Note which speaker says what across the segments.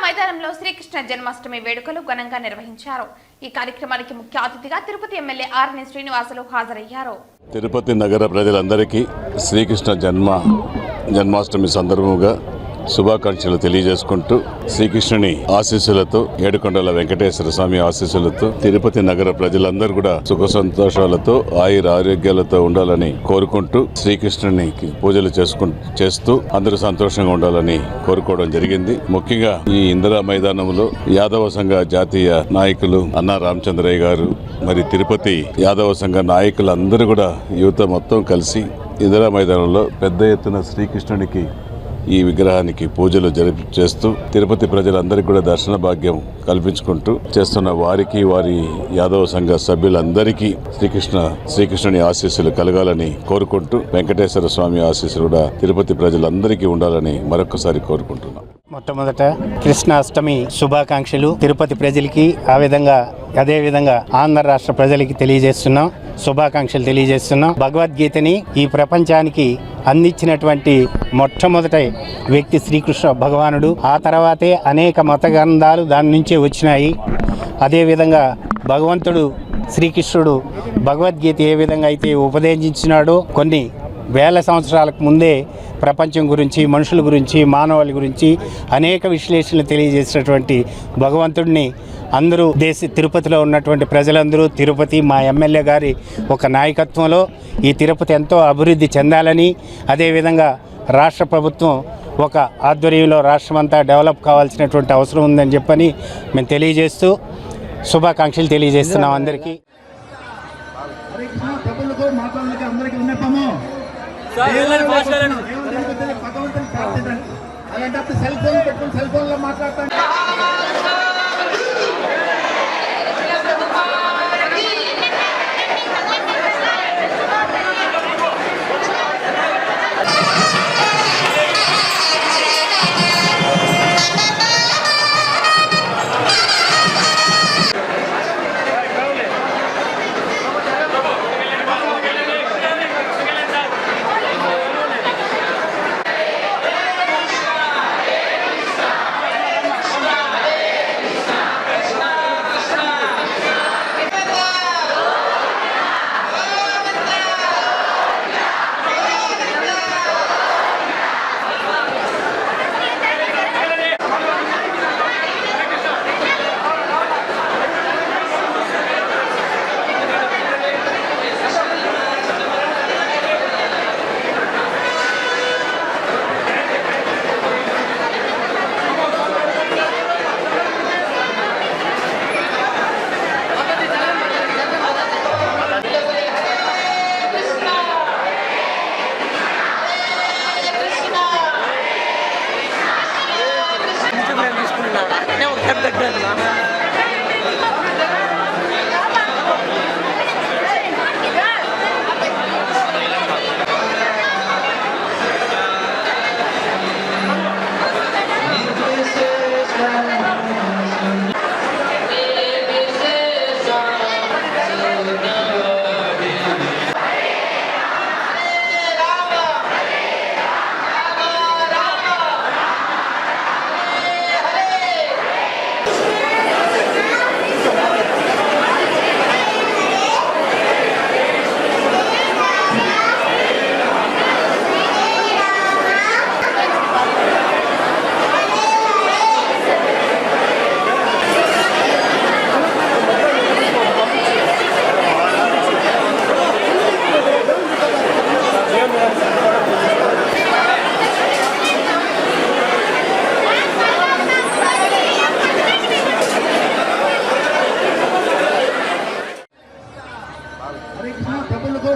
Speaker 1: మైదానంలో శ్రీకృష్ణ జన్మాష్టమి వేడుకలు ఘనంగా నిర్వహించారు. ఈ కార్యక్రమానికి ముఖ్య అతిథిగా తిరుపతి ఎమ్మెల్యే ఆర్ఎన్ శ్రీనివాసులు హాజరయ్యారు.
Speaker 2: తిరుపతి నగర ప్రజలందరికీ శ్రీకృష్ణ జన్మాష్టమి సందర్భంగా శుభాకాంక్షలు తెలియజేసుకుంటూ శ్రీకృష్ణుని ఆశీస్సులతో ఏడుకొండల వెంకటేశ్వర స్వామి ఆశీస్సులతో తిరుపతి నగర ప్రజలందరూ కూడా సుఖ సంతోషాలతో ఆయుర ఆరోగ్యాలతో ఉండాలని కోరుకుంటూ శ్రీకృష్ణునికి పూజలు చేస్తూ అందరూ సంతోషంగా ఉండాలని కోరుకోవడం జరిగింది. ముఖ్యంగా ఈ ఇందిరా మైదానంలో యాదవ సంఘ జాతీయ నాయకులు అన్నా రామచంద్రయ్య గారు మరి తిరుపతి యాదవ సంఘ నాయకులందరూ కూడా యువత మొత్తం కలిసి ఇందిరా మైదానంలో పెద్ద ఎత్తున శ్రీకృష్ణునికి ఈ విగ్రహానికి పూజలు చేస్తూ తిరుపతి ప్రజలందరికీ కూడా దర్శన భాగ్యం కల్పించుకుంటూ చేస్తున్న వారికి వారి యాదవ సంఘ సభ్యులందరికీ శ్రీకృష్ణుని ఆశీస్సులు కలగాలని కోరుకుంటూ వెంకటేశ్వర స్వామి ఆశీస్సులు కూడా తిరుపతి ప్రజలందరికీ ఉండాలని మరొకసారి కోరుకుంటున్నాం.
Speaker 3: మొట్టమొదట కృష్ణాష్టమి శుభాకాంక్షలు తిరుపతి ప్రజలకి, అదే విధంగా ఆంధ్ర రాష్ట్ర ప్రజలకి తెలియజేస్తున్నాం. శుభాకాంక్షలు తెలియజేస్తున్నాం. భగవద్గీతని ఈ ప్రపంచానికి అందించినటువంటి మొట్టమొదటి వ్యక్తి శ్రీకృష్ణ భగవానుడు. ఆ తర్వాతే అనేక మత గ్రంథాలు దాని నుంచే వచ్చినాయి. అదేవిధంగా భగవంతుడు శ్రీకృష్ణుడు భగవద్గీత ఏ విధంగా అయితే ఉపదేశించినాడో కొన్ని వేల సంవత్సరాలకు ముందే ప్రపంచం గురించి, మనుషుల గురించి, మానవాళి గురించి అనేక విశ్లేషణలు తెలియజేసినటువంటి భగవంతుడిని అందరూ తిరుపతిలో ఉన్నటువంటి ప్రజలందరూ తిరుపతి మా ఎమ్మెల్యే గారి ఒక నాయకత్వంలో ఈ తిరుపతి ఎంతో అభివృద్ధి చెందాలని, అదేవిధంగా రాష్ట్ర ప్రభుత్వం ఒక ఆధ్వర్యంలో రాష్ట్రమంతా డెవలప్ కావాల్సినటువంటి అవసరం ఉందని చెప్పని మేము తెలియజేస్తూ శుభాకాంక్షలు తెలియజేస్తున్నాం అందరికీ.
Speaker 4: అలాంటప్పుడు సెల్ ఫోన్ పెట్టుకుని సెల్ ఫోన్లో మాట్లాడతాను.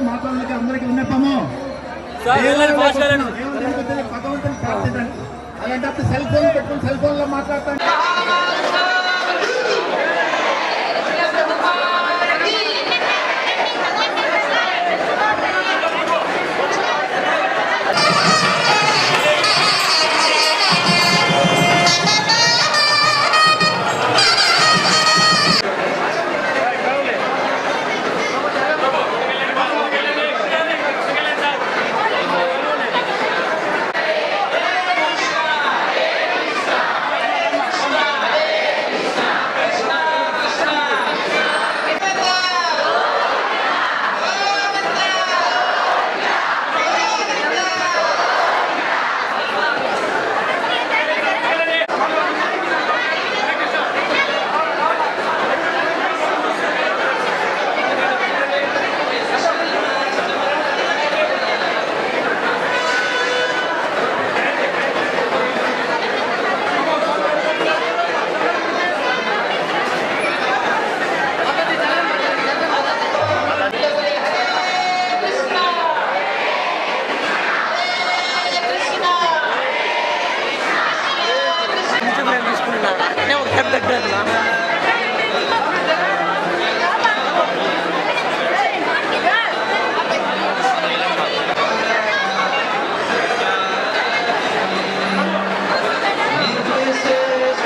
Speaker 4: మాట్లాడడానికి అందరికీ విన్నపము, భగవంతుని ప్రార్థించండి. అలాంటప్పుడు సెల్ ఫోన్ పెట్టుకుని సెల్ ఫోన్లో మాట్లాడతాను.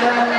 Speaker 5: శ్రీరామ